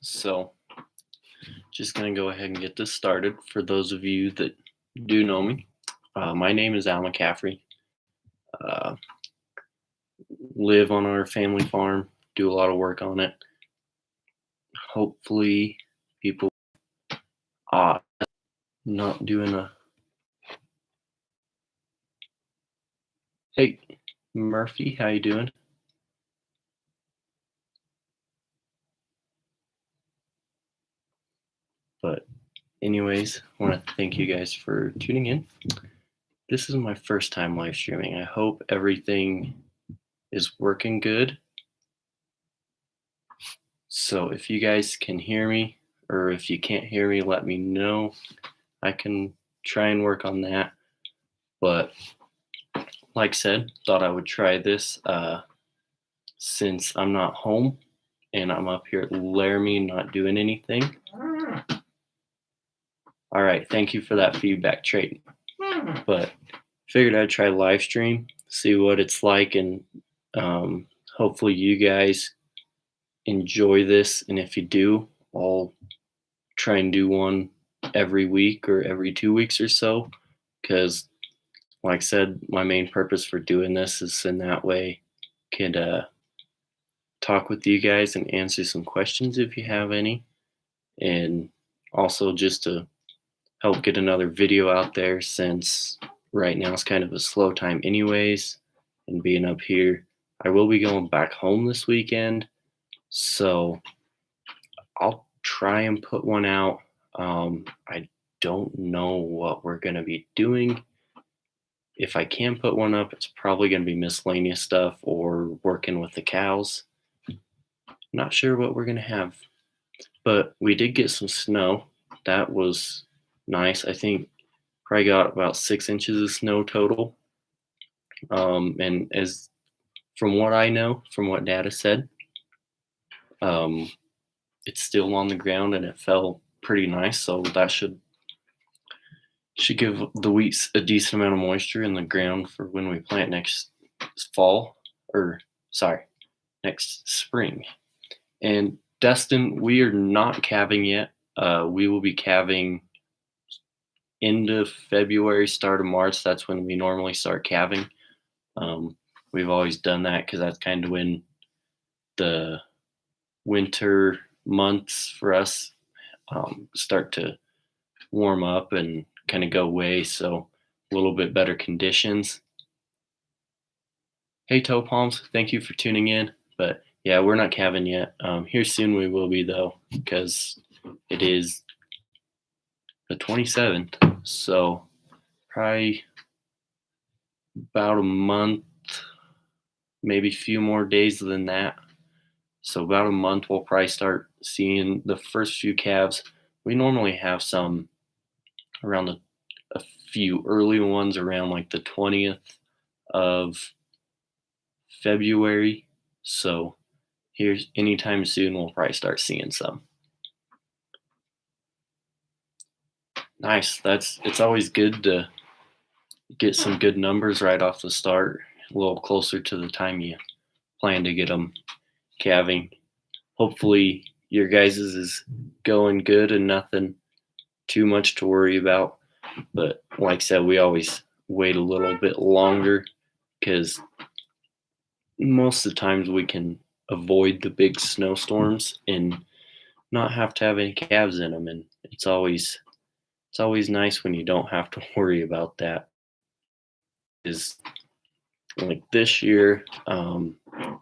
So, just going to go ahead and get this started. For those of you that do know me, my name is Al McCaffrey. Uh, live on our family farm, do a lot of work on it. Hopefully, people are not doing a. Hey, Murphy, how you doing? But, anyways, I want to thank you guys for tuning in. This is my first time live streaming. I hope everything is working good. So if you guys can hear me, or if you can't hear me, let me know. I can try and work on that. But like I said, thought I would try this since I'm not home and I'm up here at Laramie not doing anything. All right, thank you for that feedback, Trayton. But figured I'd try live stream, see what it's like, and hopefully you guys enjoy this. And if you do, I'll try and do one every week or every 2 weeks or so, because like I said, my main purpose for doing this is in that way could talk with you guys and answer some questions if you have any, and also just to help get another video out there, since right now it's kind of a slow time anyways, and being up here. I will be going back home this weekend, so I'll try and put one out. I don't know what we're going to be doing. If I can put one up, it's probably going to be miscellaneous stuff or working with the cows. Not sure what we're going to have. But we did get some snow. That was nice. I think probably got about 6 inches of snow total. And as from what I know, from what Data said, it's still on the ground and it fell pretty nice. So that should give the wheat a decent amount of moisture in the ground for when we plant next next spring. And Destin, we are not calving yet. We will be calving end of February, start of March. That's when we normally start calving. We've always done that because that's kind of when the winter months for us start to warm up and kind of go away, so a little bit better conditions. Hey Toe Palms, thank you for tuning in. But yeah, we're not calving yet. Here soon we will be though, because it is the 27th, so probably about a month, maybe a few more days than that. So about a month we'll probably start seeing the first few calves. We normally have some around a few early ones around like the 20th of February. So here's anytime soon we'll probably start seeing some. Nice. It's always good to get some good numbers right off the start, a little closer to the time you plan to get them calving. Hopefully your guys' is going good and nothing too much to worry about. But like I said, we always wait a little bit longer because most of the times we can avoid the big snowstorms and not have to have any calves in them. And it's always nice when you don't have to worry about that. Is like this year,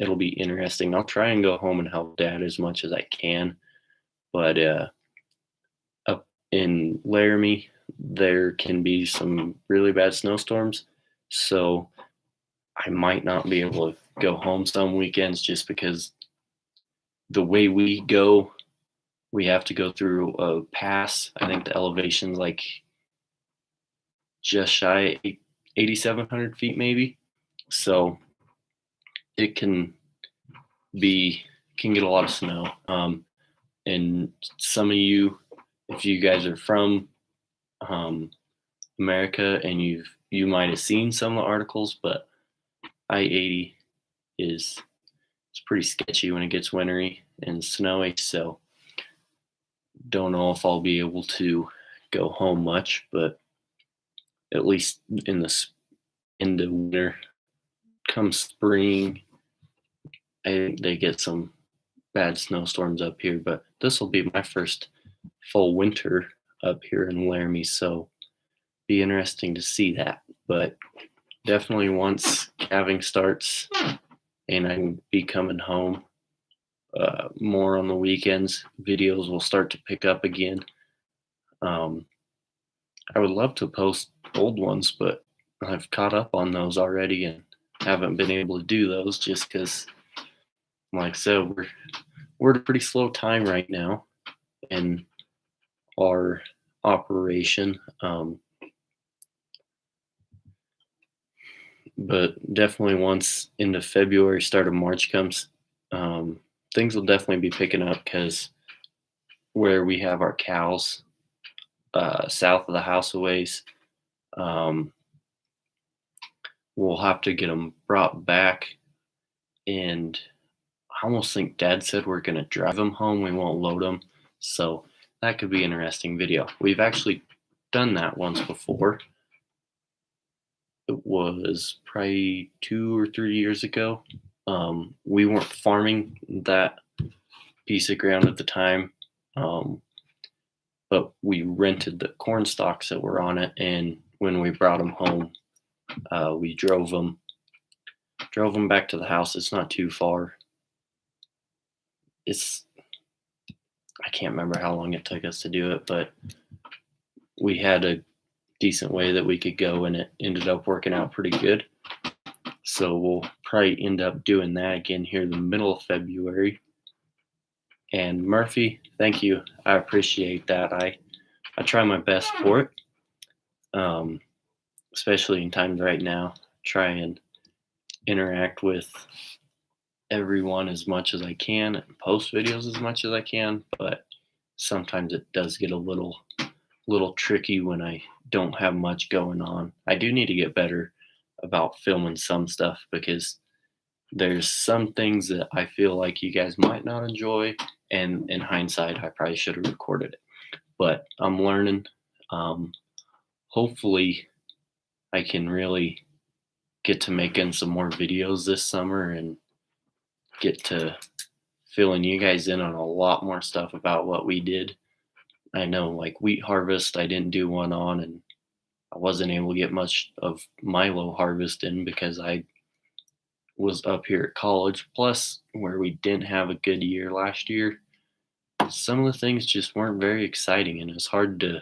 it'll be interesting. I'll try and go home and help Dad as much as I can. But up in Laramie, there can be some really bad snowstorms. So I might not be able to go home some weekends just because the way we go, we have to go through a pass. I think the elevation's like just shy 8,700 feet maybe. So it can get a lot of snow. And some of you, if you guys are from America, and you might have seen some of the articles, but I-80 it's pretty sketchy when it gets wintry and snowy. So Don't know if I'll be able to go home much, but at least in the winter, come spring, I think they get some bad snowstorms up here. But this will be my first full winter up here in Laramie, so be interesting to see that. But definitely once calving starts and I can be coming home more on the weekends, videos will start to pick up again. Um, I would love to post old ones, but I've caught up on those already and haven't been able to do those just because, like I said, we're at a pretty slow time right now in our operation. But definitely once into February, start of March comes, um, things will definitely be picking up because where we have our cows south of the house a ways, um, we'll have to get them brought back. And I almost think Dad said we're going to drive them home. We won't load them. So that could be an interesting video. We've actually done that once before. It was probably 2 or 3 years ago. We weren't farming that piece of ground at the time, um, but we rented the corn stalks that were on it. And when we brought them home, we drove them back to the house. It's not too far. It's I can't remember how long it took us to do it, but we had a decent way that we could go, and it ended up working out pretty good. So we'll probably end up doing that again here in the middle of February. And Murphy, thank you. I appreciate that. I try my best for it, especially in times right now. Try and interact with everyone as much as I can and post videos as much as I can, but sometimes it does get a little tricky when I don't have much going on. I do need to get better about filming some stuff because there's some things that I feel like you guys might not enjoy, and in hindsight I probably should have recorded it. But I'm learning. Hopefully I can really get to making some more videos this summer and get to filling you guys in on a lot more stuff about what we did. I know, like wheat harvest, I didn't do one on, and I wasn't able to get much of Milo harvest in because I was up here at college. Plus, where we didn't have a good year last year, some of the things just weren't very exciting, and it's hard to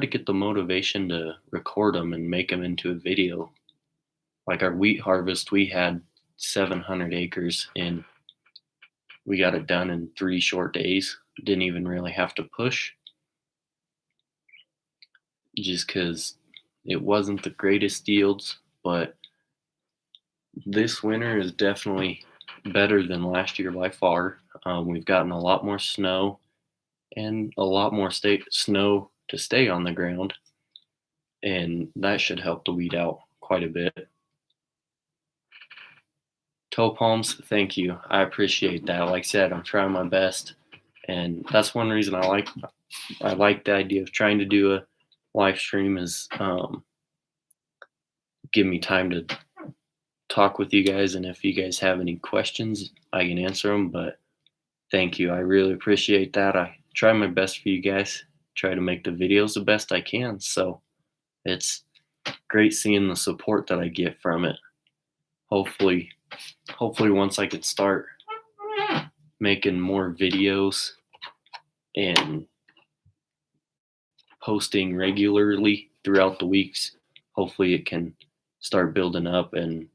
get the motivation to record them and make them into a video. Like our wheat harvest, we had 700 acres, and we got it done in 3 short days. Didn't even really have to push, just because it wasn't the greatest yields. But this winter is definitely better than last year by far. We've gotten a lot more snow and a lot more snow to stay on the ground, and that should help the weed out quite a bit. Toe palms, thank you. I appreciate that. Like I said, I'm trying my best, and that's one reason I like the idea of trying to do a live stream is give me time to talk with you guys, and if you guys have any questions, I can answer them. But thank you. I really appreciate that. I try my best for you guys. Try to make the videos the best I can. So it's great seeing the support that I get from it. Hopefully once I could start making more videos and posting regularly throughout the weeks, hopefully it can start building up and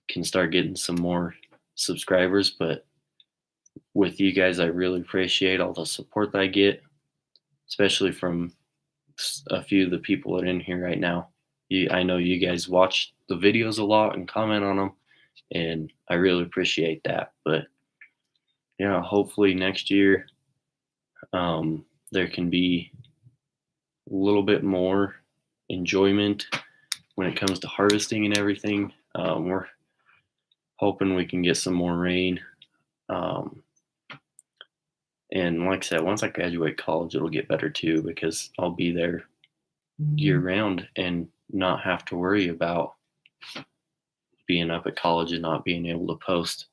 can start getting some more subscribers. But with you guys, I really appreciate all the support that I get, especially from a few of the people that are in here right now. I know you guys watch the videos a lot and comment on them, and I really appreciate that. But yeah, hopefully next year there can be a little bit more enjoyment when it comes to harvesting and everything. We're hoping we can get some more rain. And like I said, once I graduate college, it'll get better too because I'll be there year round and not have to worry about being up at college and not being able to post.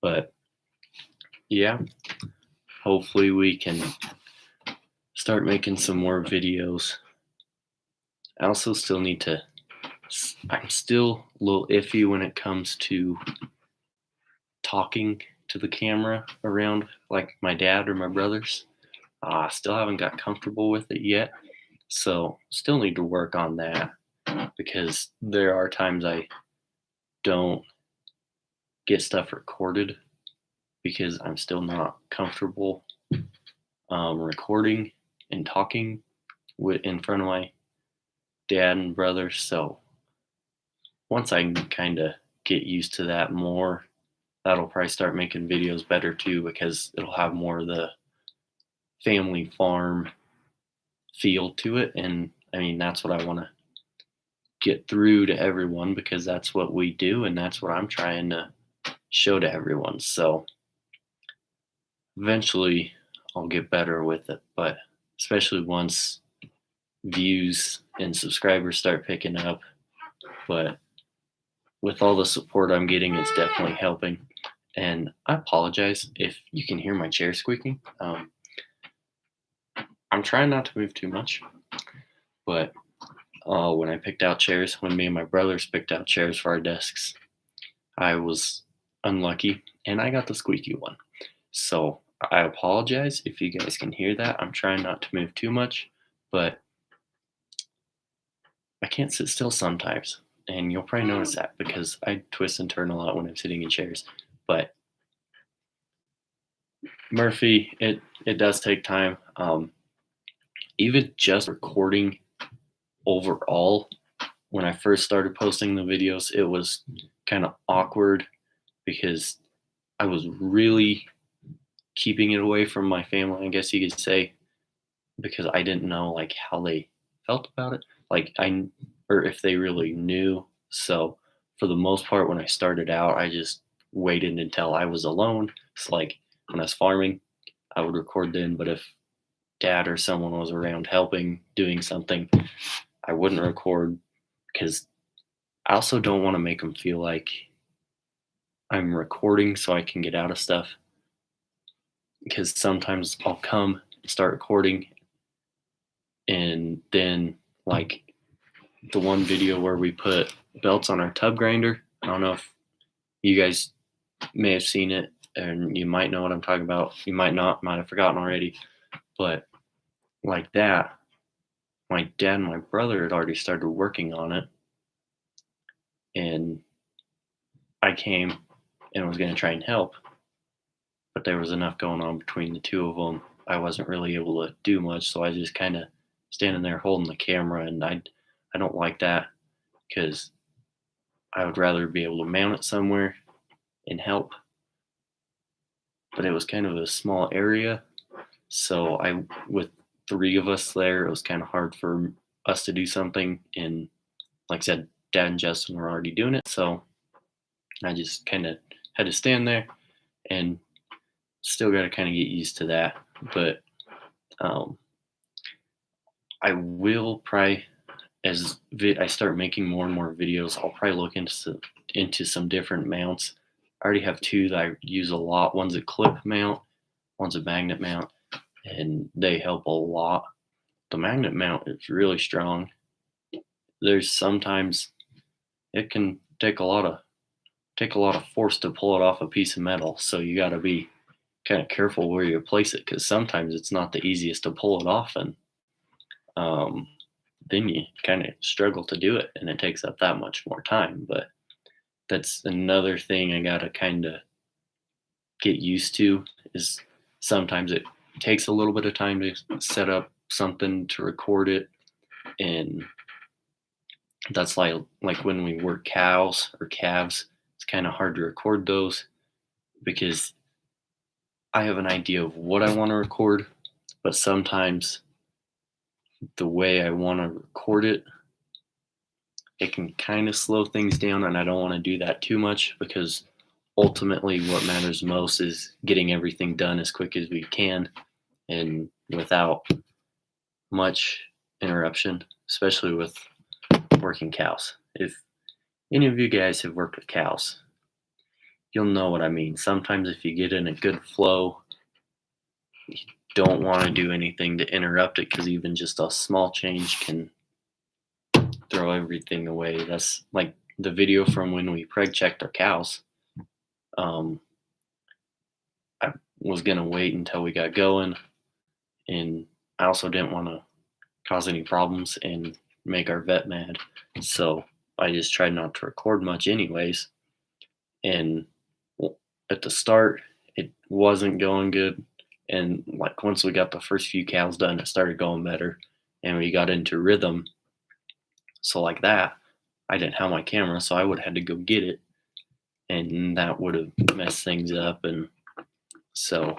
But yeah, hopefully we can start making some more videos. I also still need to, I'm still a little iffy when it comes to talking to the camera around like my dad or my brothers. I still haven't got comfortable with it yet. So still need to work on that because there are times I don't get stuff recorded because I'm still not comfortable recording and talking in front of my dad and brother. So once I can kind of get used to that more, that'll probably start making videos better too because it'll have more of the family farm feel to it. And I mean, that's what I want to get through to everyone because that's what we do and that's what I'm trying to show to everyone. So eventually I'll get better with it, but especially once views and subscribers start picking up. But with all the support I'm getting, it's definitely helping. And I apologize if you can hear my chair squeaking. I'm trying not to move too much, but when I picked out chairs, when me and my brothers picked out chairs for our desks, I was unlucky and I got the squeaky one. So I apologize if you guys can hear that. I'm trying not to move too much, but I can't sit still sometimes. And you'll probably notice that because I twist and turn a lot when I'm sitting in chairs. But Murphy, it does take time. Even just recording overall, when I first started posting the videos, it was kind of awkward because I was really keeping it away from my family, I guess you could say, because I didn't know like how they felt about it, like or if they really knew. So for the most part, when I started out, I just waited until I was alone. It's like when I was farming, I would record then, but if dad or someone was around helping, doing something, I wouldn't record because I also don't want to make them feel like I'm recording so I can get out of stuff. Because sometimes I'll come and start recording, and then like the one video where we put belts on our tub grinder. I don't know if you guys may have seen it, and you might know what I'm talking about. You might not, might have forgotten already. But like that, my dad and my brother had already started working on it, and I came and was going to try and help, but there was enough going on between the two of them. I wasn't really able to do much, so I just kind of standing there holding the camera, and I don't like that because I would rather be able to mount it somewhere and help. But it was kind of a small area, so I with three of us there, it was kind of hard for us to do something. And like I said, Dad and Justin were already doing it, so I just kind of had to stand there and still got to kind of get used to that. But um, I will probably, as I start making more and more videos, I'll probably look into some different mounts. I already have two that I use a lot. One's a clip mount, one's a magnet mount, and they help a lot. The magnet mount is really strong. There's sometimes it can take a lot of force to pull it off a piece of metal, so you got to be kind of careful where you place it because sometimes it's not the easiest to pull it off, and um, then you kind of struggle to do it, and it takes up that much more time. But that's another thing I gotta kind of get used to is sometimes it takes a little bit of time to set up something to record it, and that's like when we work cows or calves, it's kind of hard to record those because I have an idea of what I want to record, but sometimes the way I want to record it, it can kind of slow things down, and I don't want to do that too much because ultimately what matters most is getting everything done as quick as we can and without much interruption, especially with working cows. If any of you guys have worked with cows, you'll know what I mean. Sometimes if you get in a good flow, you don't want to do anything to interrupt it because even just a small change can throw everything away. That's like the video from when we preg checked our cows. I was gonna wait until we got going, and I also didn't want to cause any problems and make our vet mad. So I just tried not to record much, anyways. And at the start, it wasn't going good. And like once we got the first few cows done, it started going better, and we got into rhythm. So like that, I didn't have my camera, so I would have had to go get it, and that would have messed things up. And so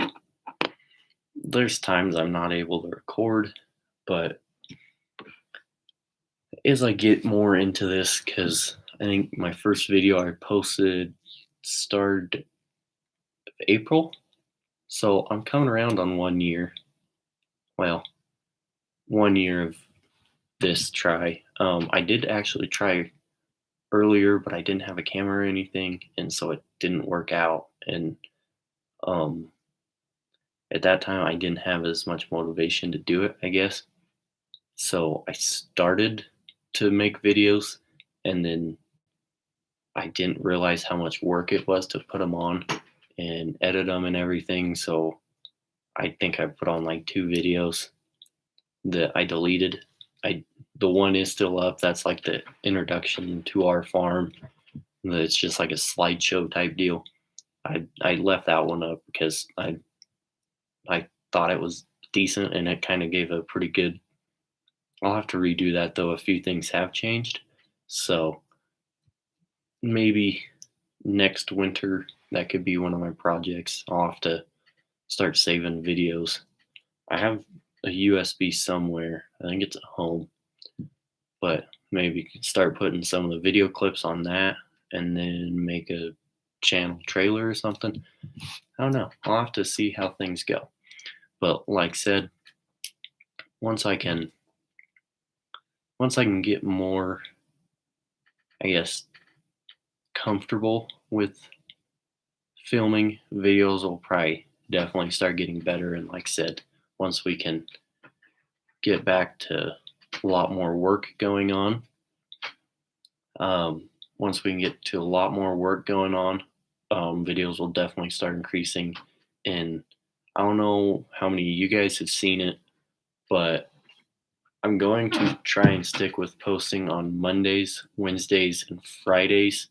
there's times I'm not able to record, but as I get more into this, because I think my first video I posted started April, so I'm coming around on 1 year. Well, 1 year of this try. I did actually try earlier, but I didn't have a camera or anything, and so it didn't work out. And um, at that time, I didn't have as much motivation to do it, I guess. So I started to make videos, and then I didn't realize how much work it was to put them on and edit them and everything. So I think I put on like 2 videos that I deleted. The one is still up. That's like the introduction to our farm. It's just like a slideshow type deal. I left that one up because I thought it was decent and it kind of gave a pretty good. I'll have to redo that though. A few things have changed, so maybe next winter that could be one of my projects. I'll have to start saving videos. I have a USB somewhere. I think it's at home, but maybe start putting some of the video clips on that and then make a channel trailer or something. I don't know. I'll have to see how things go. But like I said, once I can get more, I guess, comfortable with filming, videos will probably definitely start getting better. And like I said, once we can get back to a lot more work going on, once we can get to a lot more work going on, videos will definitely start increasing. And I don't know how many of you guys have seen it, but I'm going to try and stick with posting on Mondays, Wednesdays, and Fridays.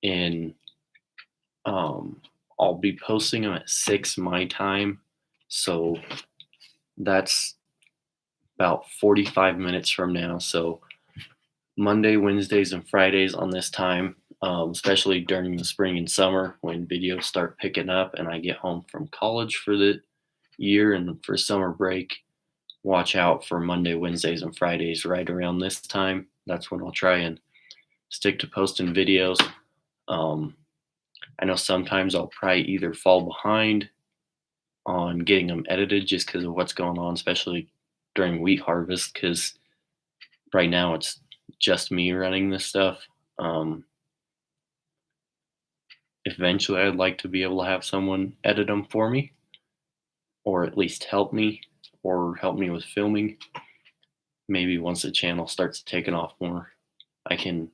And I'll be posting them at 6 my time. So that's about 45 minutes from now. So Monday, Wednesdays, and Fridays on this time, especially during the spring and summer when videos start picking up and I get home from college for the year and for summer break. Watch out for Monday, Wednesdays, and Fridays right around this time. That's when I'll try and stick to posting videos. I know sometimes I'll probably either fall behind on getting them edited just because of what's going on, especially during wheat harvest, because right now it's just me running this stuff. Eventually, I'd like to be able to have someone edit them for me, or at least help me, or help me with filming. Maybe once the channel starts taking off more, I can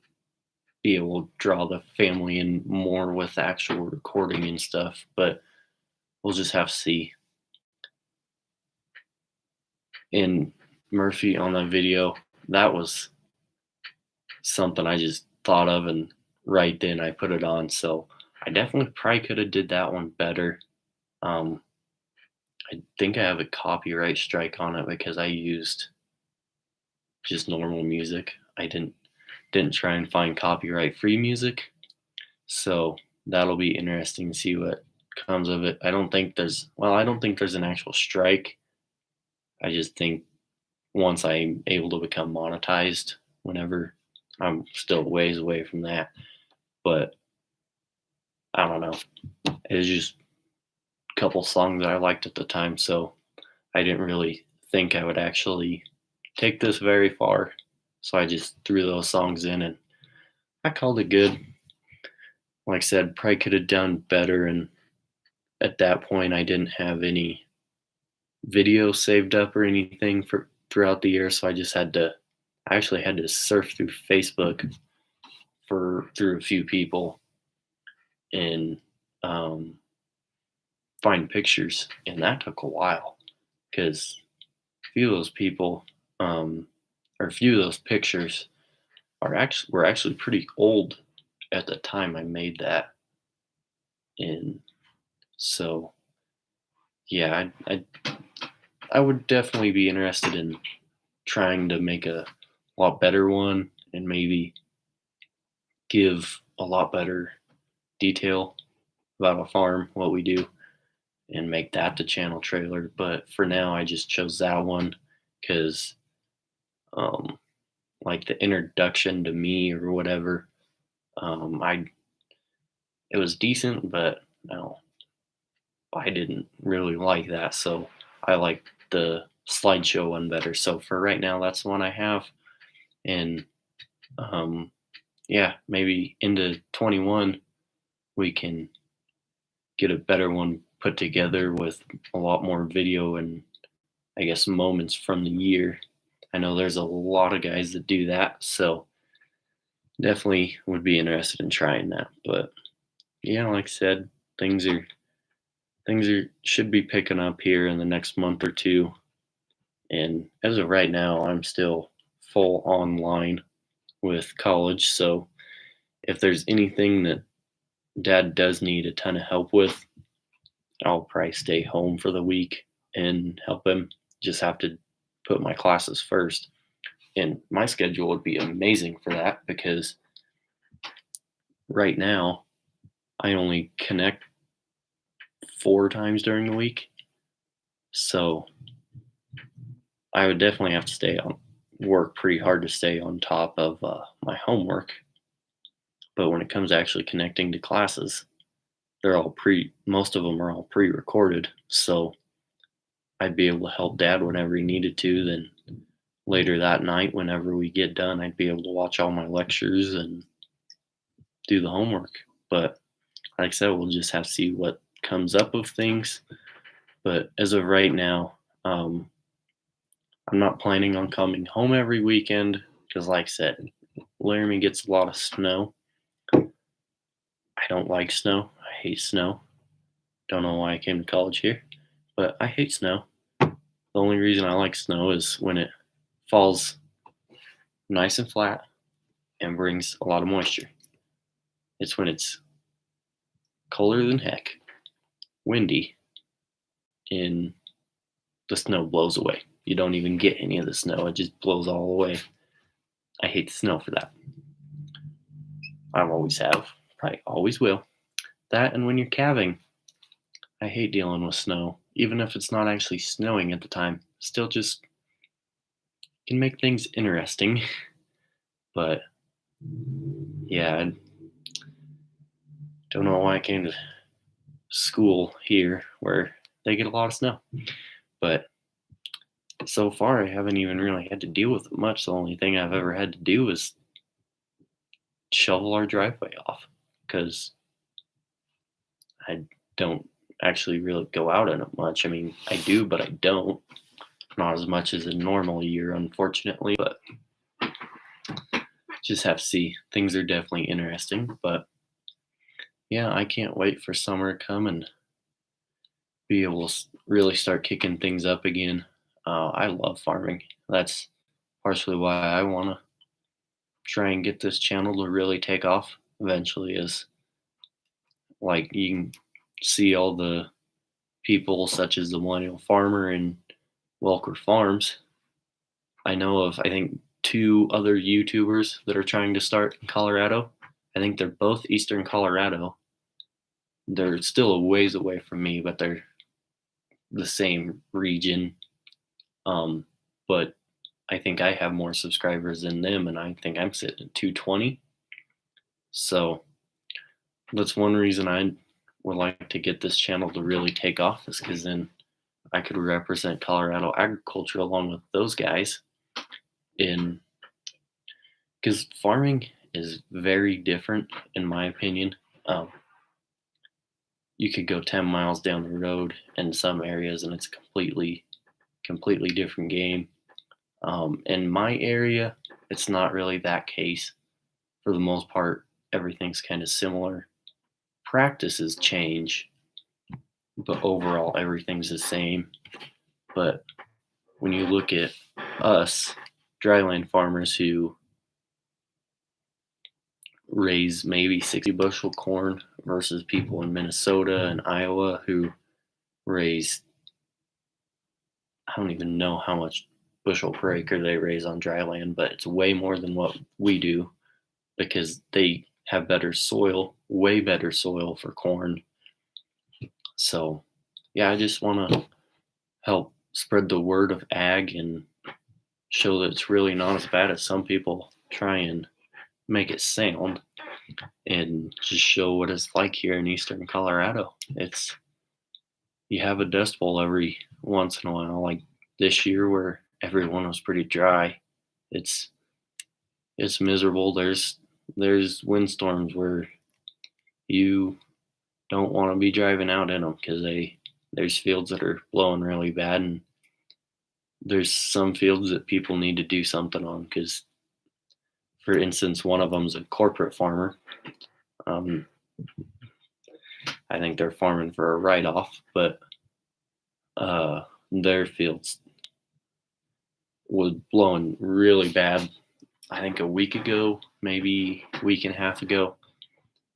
be able to draw the family in more with actual recording and stuff, but we'll just have to see. And Murphy on that video, that was something I just thought of, and right then I put it on. So I definitely probably could have did that one better. I think I have a copyright strike on it because I used just normal music. I didn't try and find copyright free music. So that'll be interesting to see what comes of it. I don't think there's an actual strike. I just think once I'm able to become monetized, whenever, I'm still ways away from that, but I don't know. It was just a couple songs that I liked at the time, so I didn't really think I would actually take this very far. So I just threw those songs in and I called it good. Like I said, probably could have done better. And at that point, I didn't have any video saved up or anything for throughout the year. So I actually had to surf through Facebook through a few people and um, find pictures. And that took a while because a few of those people, or a few of those pictures were actually pretty old at the time I made that. And so, yeah, I would definitely be interested in trying to make a lot better one and maybe give a lot better detail about a farm, what we do, and make that the channel trailer. But for now, I just chose that one because, um, like the introduction to me or whatever, I it was decent, but no, I didn't really like that. So I like the slideshow one better. So for right now, that's the one I have. And um, yeah, maybe into 21, we can get a better one put together with a lot more video and I guess moments from the year. I know there's a lot of guys that do that. So definitely would be interested in trying that. But yeah, like I said, things are should be picking up here in the next month or two. And as of right now, I'm still full online with college. So if there's anything that dad does need a ton of help with, I'll probably stay home for the week and help him. Just have to put my classes first. And my schedule would be amazing for that because right now I only connect 4 times during the week. So I would definitely have to work pretty hard to stay on top of my homework. But when it comes to actually connecting to classes, most of them are all pre-recorded. So I'd be able to help dad whenever he needed to. Then later that night, whenever we get done, I'd be able to watch all my lectures and do the homework. But like I said, we'll just have to see what comes up of things. But as of right now, I'm not planning on coming home every weekend because, like I said, Laramie gets a lot of snow. I don't like snow. I hate snow. Don't know why I came to college here, but I hate snow. The only reason I like snow is when it falls nice and flat and brings a lot of moisture. It's when it's colder than heck, windy, and the snow blows away. You don't even get any of the snow, it just blows all away. I hate the snow for that. I always have, probably always will. That and when you're calving, I hate dealing with snow. Even if it's not actually snowing at the time, still just can make things interesting. But yeah, I don't know why I came to school here where they get a lot of snow. But so far, I haven't even really had to deal with it much. The only thing I've ever had to do is shovel our driveway off because I don't actually really go out in it much. I mean, I do, but I don't. Not as much as a normal year, unfortunately. But just have to see. Things are definitely interesting. But yeah, I can't wait for summer to come and be able to really start kicking things up again. I love farming. That's partially why I want to try and get this channel to really take off eventually. Is like you can see all the people such as the Millennial Farmer and Welker Farms. I know of, I think, 2 other YouTubers that are trying to start in Colorado. I think they're both Eastern Colorado. They're still a ways away from me, but they're the same region. But I think I have more subscribers than them, and I think I'm sitting at 220. So that's one reason I would like to get this channel to really take off, is because then I could represent Colorado agriculture along with those guys in, because farming is very different in my opinion. Um, you could go 10 miles down the road in some areas and it's completely different game. In my area, it's not really that case. For the most part, everything's kind of similar. Practices change, but overall, everything's the same. But when you look at us, dryland farmers who raise maybe 60 bushel corn versus people in Minnesota and Iowa who raise, I don't even know how much bushel per acre they raise on dry land, but it's way more than what we do because they have better soil, way better soil for corn. So, yeah, I just want to help spread the word of ag and show that it's really not as bad as some people try and make it sound, and just show what it's like here in eastern Colorado. It's, you have a dust bowl every once in a while, like this year where everyone was pretty dry. It's it's miserable. There's windstorms where you don't want to be driving out in them because there's fields that are blowing really bad, and there's some fields that people need to do something on because, for instance, one of them's a corporate farmer. Um, I think they're farming for a write-off, but their fields was blowing really bad. I think a week ago, maybe a week and a half ago,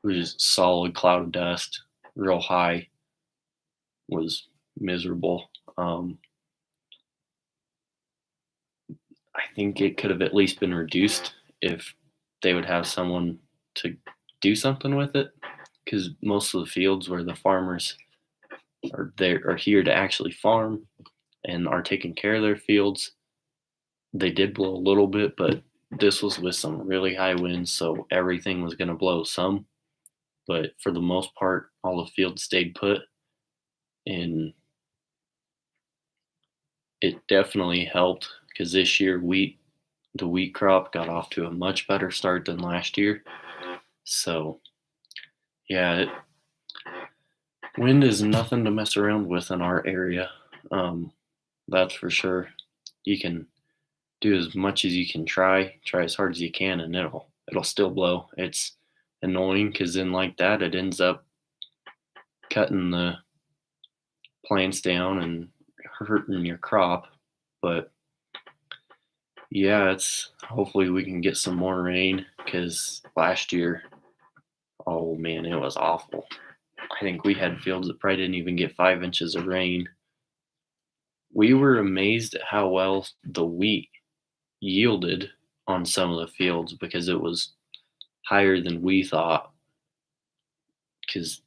it was just solid cloud of dust, real high, was miserable. I think it could have at least been reduced if they would have someone to do something with it, because most of the fields where the farmers are here to actually farm and are taking care of their fields, they did blow a little bit, but this was with some really high winds, so everything was going to blow some. But for the most part, all the fields stayed put, and it definitely helped because this year the wheat crop got off to a much better start than last year. So yeah, wind is nothing to mess around with in our area. Um, that's for sure. You can do as much as you can try as hard as you can, and it'll still blow. It's annoying because then like that, it ends up cutting the plants down and hurting your crop. But yeah, it's, hopefully we can get some more rain because last year, oh man, it was awful. I think we had fields that probably didn't even get 5 inches of rain. We were amazed at how well the wheat yielded on some of the fields because it was higher than we thought. Because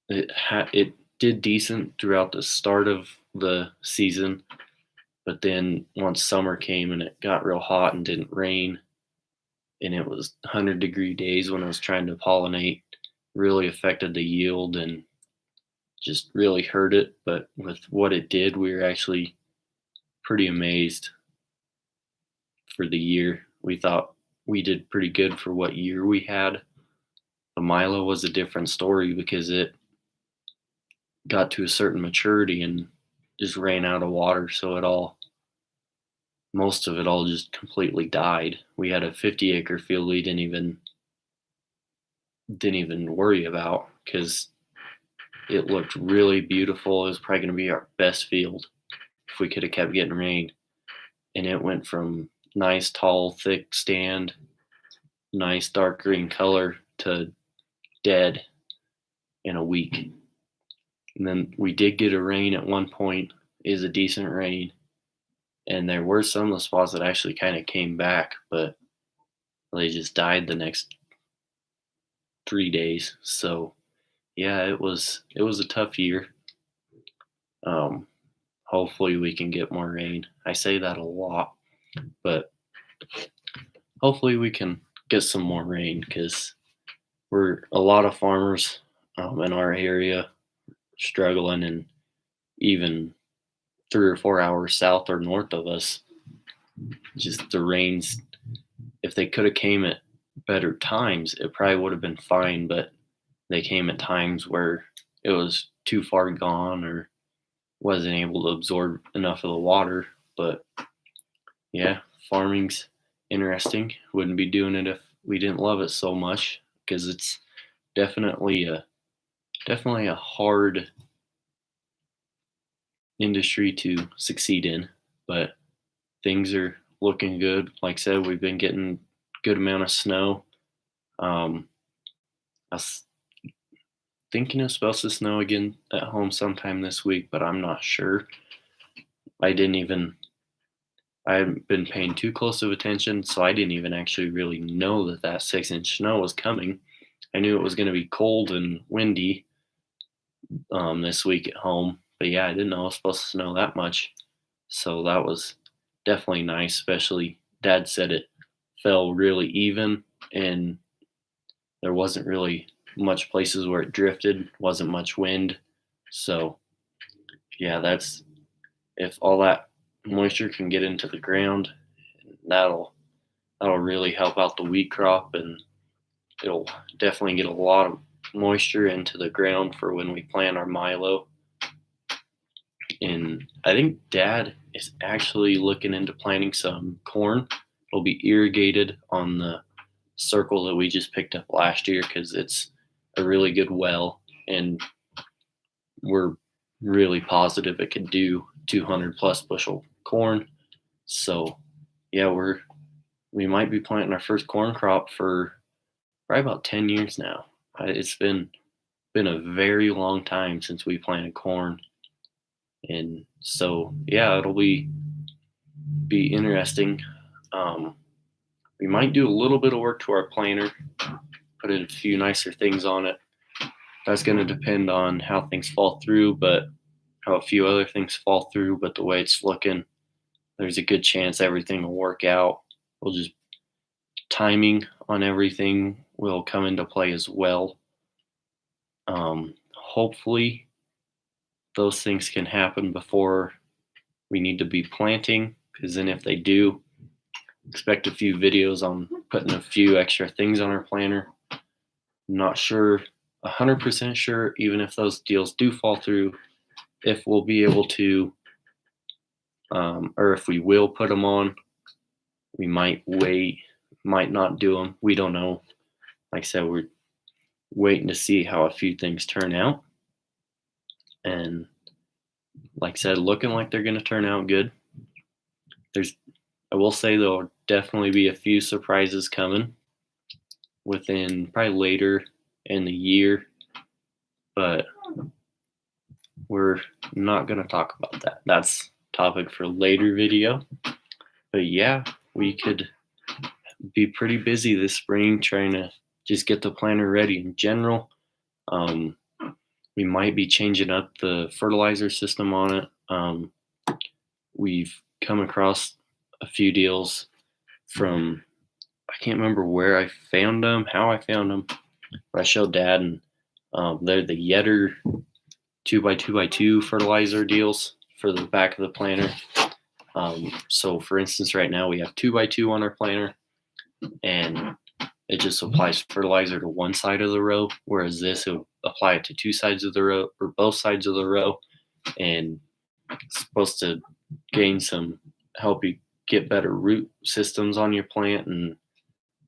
it did decent throughout the start of the season, but then once summer came and it got real hot and didn't rain, and it was 100-degree days when I was trying to pollinate, really affected the yield and just really hurt it. But with what it did, we were actually pretty amazed for the year. We thought we did pretty good for what year we had. The Milo was a different story because it got to a certain maturity and just ran out of water, so most of it all just completely died. We had a 50-acre field we didn't even worry about because it looked really beautiful. It was probably going to be our best field if we could have kept getting rain. And it went from nice, tall, thick stand, nice dark green color to dead in a week. And then we did get a rain at one point, is a decent rain. And there were some of the spots that actually kind of came back, but they just died the next 3 days. So yeah, it was a tough year. Um, hopefully we can get more rain. I say that a lot, but hopefully we can get some more rain because we're a lot of farmers in our area struggling, and even 3 or 4 hours south or north of us, just the rains. If they could have came at better times, it probably would have been fine, but they came at times where it was too far gone or wasn't able to absorb enough of the water. But yeah, farming's interesting. Wouldn't be doing it if we didn't love it so much, because it's definitely a hard industry to succeed in. But things are looking good. Like I said, we've been getting good amount of snow. I was thinking it's supposed to snow again at home sometime this week, but I'm not sure. I haven't been paying too close of attention, so I didn't even actually really know that 6-inch snow was coming. I knew it was going to be cold and windy this week at home, but yeah, I didn't know it was supposed to snow that much. So that was definitely nice, especially Dad said it fell really even, and there wasn't really much places where it drifted, wasn't much wind. So yeah, that's, if all that moisture can get into the ground, that'll really help out the wheat crop, and it'll definitely get a lot of moisture into the ground for when we plant our milo. And I think Dad is actually looking into planting some corn. It'll be irrigated on the circle that we just picked up last year, because it's a really good well, and we're really positive it could do 200 plus bushel corn. So yeah, we might be planting our first corn crop for probably about 10 years now. It's been a very long time since we planted corn. And so yeah, it'll be interesting. We might do a little bit of work to our planter, put in a few nicer things on it. That's going to depend on how things fall through, but how a few other things fall through. But the way it's looking, there's a good chance everything will work out. We'll just, timing on everything will come into play as well. Hopefully those things can happen before we need to be planting, because then if they do, expect a few videos on putting a few extra things on our planter. I'm not sure, 100% sure, even if those deals do fall through, if we'll be able to, or if we will put them on. We might wait, might not do them. We don't know. Like I said, we're waiting to see how a few things turn out. And like I said, looking like they're going to turn out good. I will say there'll definitely be a few surprises coming within probably later in the year, but we're not going to talk about that. That's topic for later video. But yeah, we could be pretty busy this spring trying to just get the planter ready in general. We might be changing up the fertilizer system on it. We've come across a few deals from, I can't remember where I found them, how I found them, but I showed Dad, and they're the Yetter 2x2x2 fertilizer deals for the back of the planter. So for instance, right now we have 2x2 on our planter, and it just applies fertilizer to one side of the row, whereas this will apply it to two sides of the row, or both sides of the row, and it's supposed to help you get better root systems on your plant, and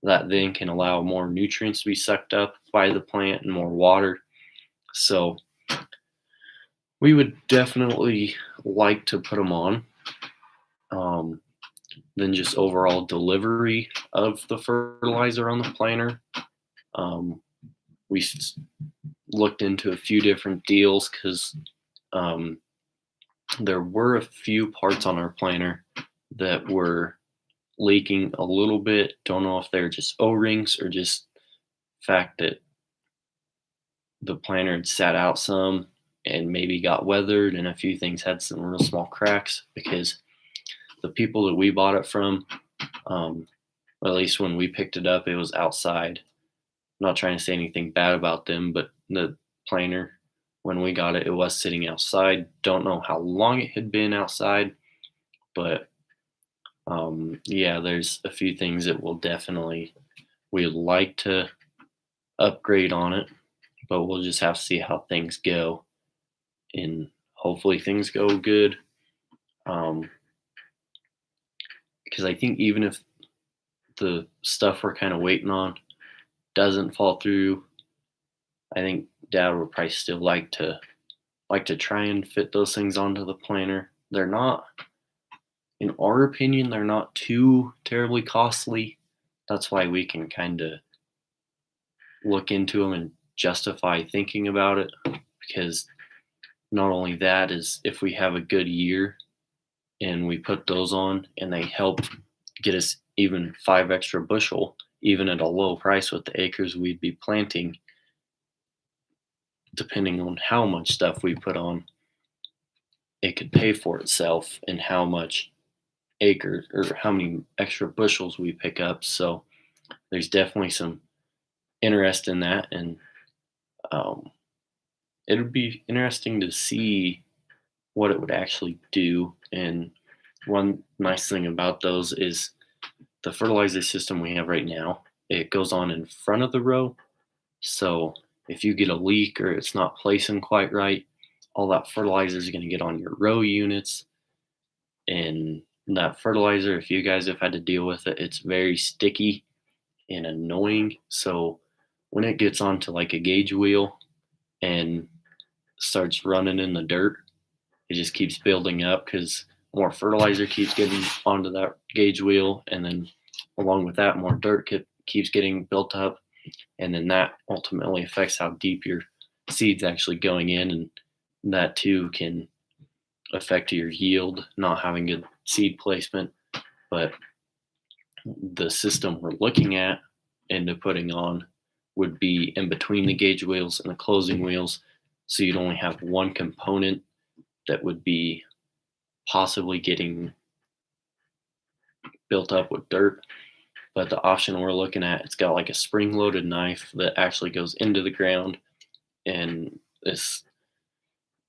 that then can allow more nutrients to be sucked up by the plant and more water. So we would definitely like to put them on. Then just overall delivery of the fertilizer on the planter. We looked into a few different deals, because there were a few parts on our planter that were leaking a little bit. Don't know if they're just O-rings or just fact that the planter had sat out some and maybe got weathered, and a few things had some real small cracks, because the people that we bought it from, at least when we picked it up, it was outside, not trying to say anything bad about them, but the planter, when we got it, it was sitting outside. Don't know how long it had been outside, but yeah, there's a few things that we'd like to upgrade on it, but we'll just have to see how things go, and hopefully things go good. Because I think even if the stuff we're kind of waiting on doesn't fall through, I think Dad would probably still like to try and fit those things onto the planter. They're not, in our opinion, they're not too terribly costly. That's why we can kind of look into them and justify thinking about it, because not only that is if we have a good year and we put those on and they help get us even 5 extra bushel, even at a low price with the acres we'd be planting, depending on how much stuff we put on, it could pay for itself and how much acres or how many extra bushels we pick up. So there's definitely some interest in that, and it would be interesting to see what it would actually do. And one nice thing about those is the fertilizer system we have right now, it goes on in front of the row. So if you get a leak or it's not placing quite right, all that fertilizer is going to get on your row units. And that fertilizer, if you guys have had to deal with it, it's very sticky and annoying. So when it gets onto like a gauge wheel and starts running in the dirt, it just keeps building up because more fertilizer keeps getting onto that gauge wheel, and then along with that, more dirt keeps getting built up, and then that ultimately affects how deep your seed's actually going in, and that too can affect your yield, not having good seed placement. But the system we're looking at into putting on would be in between the gauge wheels and the closing wheels, so you'd only have one component that would be possibly getting built up with dirt. But the option we're looking at, it's got like a spring-loaded knife that actually goes into the ground, and this,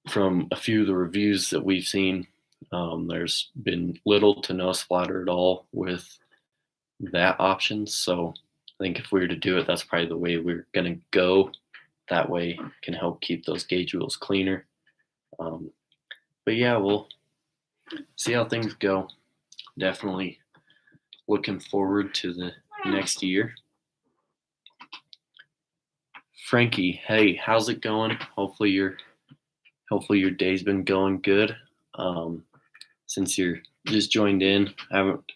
from a few of the reviews that we've seen, there's been little to no splatter at all with that option. So I think if we were to do it, that's probably the way we're going to go. That way it can help keep those gauge wheels cleaner. But yeah, we'll see how things go. Definitely looking forward to the next year. Frankie, hey, how's it going? Hopefully your day's been going good. Since you're just joined in, I haven't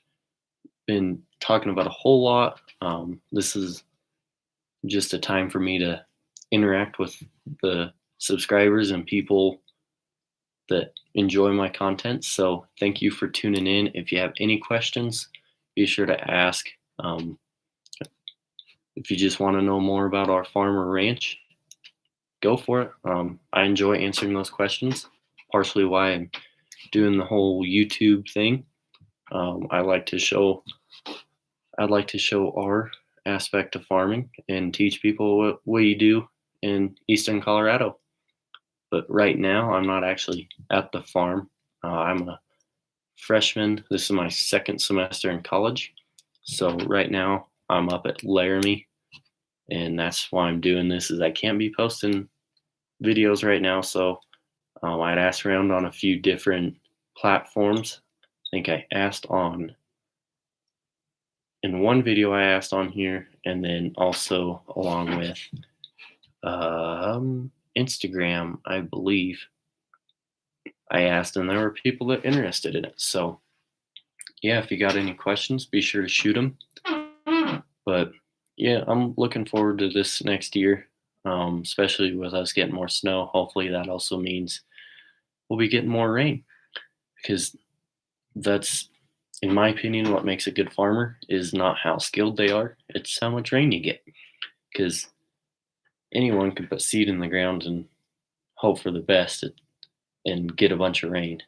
been talking about a whole lot. This is just a time for me to interact with the subscribers and people that enjoy my content. So thank you for tuning in. If you have any questions, be sure to ask. If you just want to know more about our farm or ranch, go for it. I enjoy answering those questions, partially why I'm doing the whole YouTube thing. I'd like to show our aspect of farming and teach people what we do in Eastern Colorado. But right now, I'm not actually at the farm. I'm a freshman. This is my second semester in college. So right now, I'm up at Laramie, and that's why I'm doing this, is I can't be posting videos right now. So I'd asked around on a few different platforms. I think I asked in one video I asked on here, and then also along with Instagram, I believe I asked, and there were people that interested in it. So yeah, if you got any questions, be sure to shoot them. But yeah, I'm looking forward to this next year, especially with us getting more snow. Hopefully that also means we'll be getting more rain, because that's, in my opinion, what makes a good farmer is not how skilled they are, it's how much rain you get. Because anyone can put seed in the ground and hope for the best and get a bunch of rain.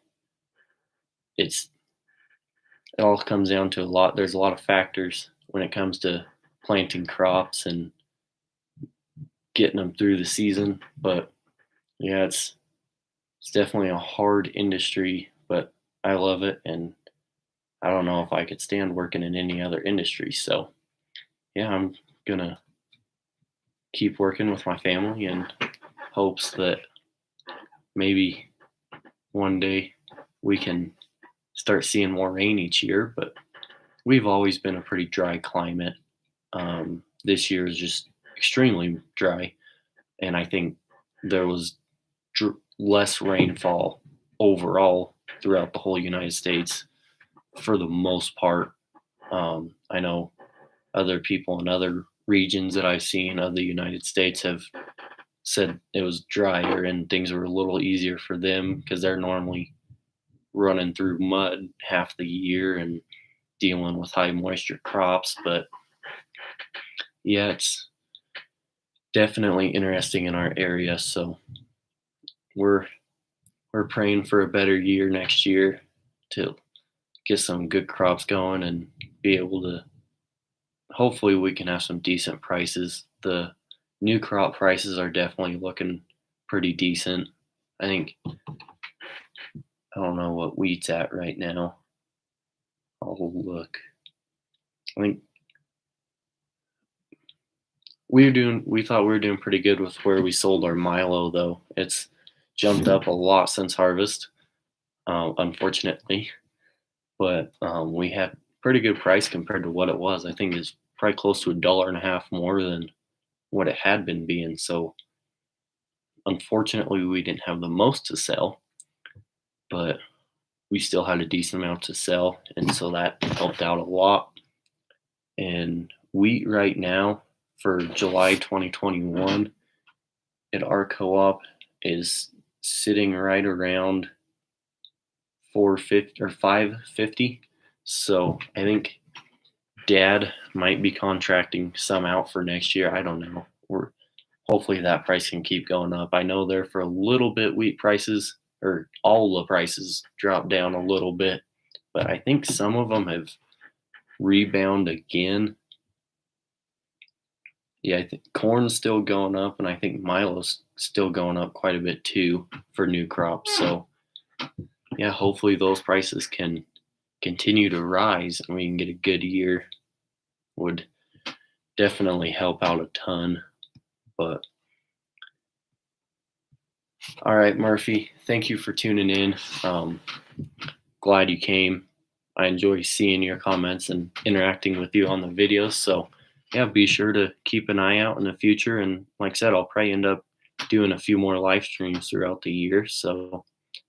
It all comes down to there's a lot of factors when it comes to planting crops and getting them through the season. But yeah, it's definitely a hard industry, but I love it, and I don't know if I could stand working in any other industry. So yeah, I'm gonna keep working with my family in hopes that maybe one day we can start seeing more rain each year. But we've always been a pretty dry climate. This year is just extremely dry, and I think there was less rainfall overall throughout the whole United States for the most part. I know other people in other regions that I've seen of the United States have said it was drier and things were a little easier for them because they're normally running through mud half the year and dealing with high moisture crops. But yeah, it's definitely interesting in our area. So we're we're praying for a better year next year to get some good crops going and be able to, hopefully we can have some decent prices. The new crop prices are definitely looking pretty decent. I think, I don't know what wheat's at right now. I'll look. I think we thought we were doing pretty good with where we sold our Milo, though. It's jumped up a lot since harvest, unfortunately. But we had pretty good price compared to what it was. I think it's probably close to $1.50 more than what it had been being. So unfortunately, we didn't have the most to sell, but we still had a decent amount to sell, and so that helped out a lot. And wheat right now for July 2021 at our co-op is sitting right around 450 or 550. So I think Dad might be contracting some out for next year. I don't know. Hopefully that price can keep going up. I know there for a little bit wheat prices, or all the prices, dropped down a little bit, but I think some of them have rebound again. Yeah, I think corn's still going up, and I think Milo's still going up quite a bit too for new crops. So yeah, hopefully those prices can continue to rise and we can get a good year. Would definitely help out a ton. But all right, Murphy, thank you for tuning in. Glad you came. I enjoy seeing your comments and interacting with you on the videos. So yeah, be sure to keep an eye out in the future. And like I said, I'll probably end up doing a few more live streams throughout the year. So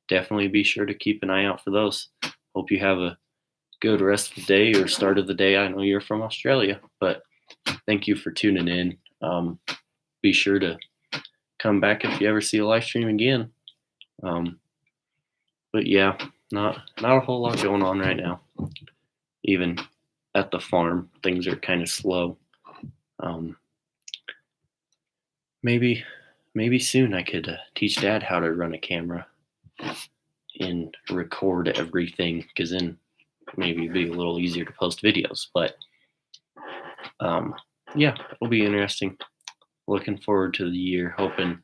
definitely be sure to keep an eye out for those. Hope you have a good rest of the day or start of the day. I know you're from Australia, but thank you for tuning in. Be sure to come back if you ever see a live stream again. But yeah, not a whole lot going on right now. Even at the farm, things are kind of slow. Maybe soon I could teach Dad how to run a camera and record everything, because then maybe it'd be a little easier to post videos. But yeah, it'll be interesting. Looking forward to the year, hoping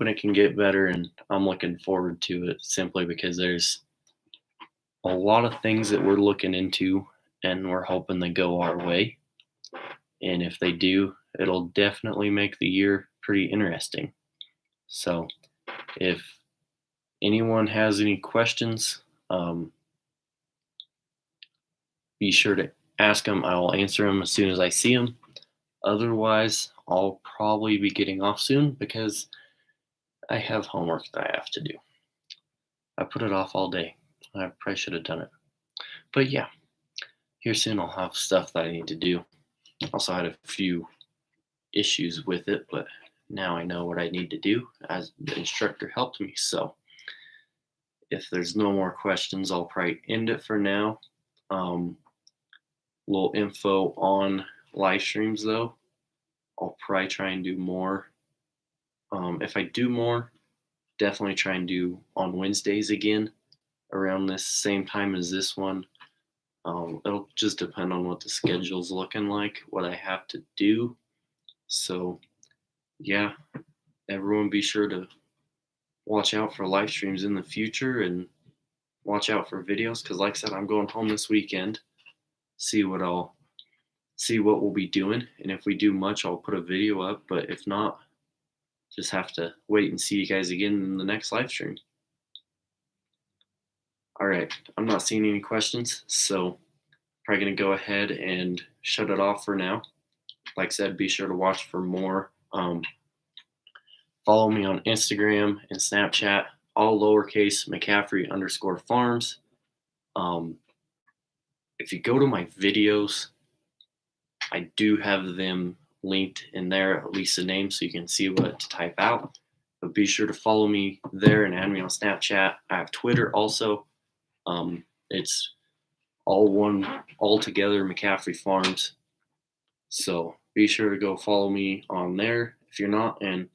it can get better, and I'm looking forward to it simply because there's a lot of things that we're looking into and we're hoping they go our way. And if they do, it'll definitely make the year pretty interesting. So if anyone has any questions, be sure to ask them. I will answer them as soon as I see them. Otherwise, I'll probably be getting off soon because I have homework that I have to do. I put it off all day. I probably should have done it. But yeah, here soon I'll have stuff that I need to do. Also had a few issues with it, but now I know what I need to do as the instructor helped me. So if there's no more questions, I'll probably end it for now. Little info on live streams though. I'll probably try and do more. If I do more, definitely try and do on Wednesdays again around this same time as this one. It'll just depend on what the schedule's looking like, what I have to do. So yeah, everyone be sure to watch out for live streams in the future and watch out for videos because, like I said, I'm going home this weekend. See what we'll be doing, and if we do much, I'll put a video up. But if not, just have to wait and see you guys again in the next live stream. All right, I'm not seeing any questions, so probably gonna go ahead and shut it off for now. Like I said, be sure to watch for more. Follow me on Instagram and Snapchat, all lowercase McCaffrey_farms. If you go to my videos, I do have them linked in there, at least the name, so you can see what to type out. But be sure to follow me there and add me on Snapchat. I have Twitter also. It's all together McCaffrey Farms. So be sure to go follow me on there if you're not. And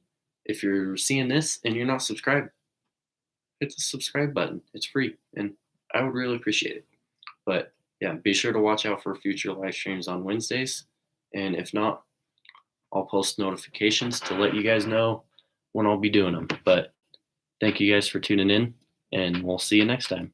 if you're seeing this and you're not subscribed, hit the subscribe button. It's free, and I would really appreciate it. But yeah, be sure to watch out for future live streams on Wednesdays. And if not, I'll post notifications to let you guys know when I'll be doing them. But thank you guys for tuning in, and we'll see you next time.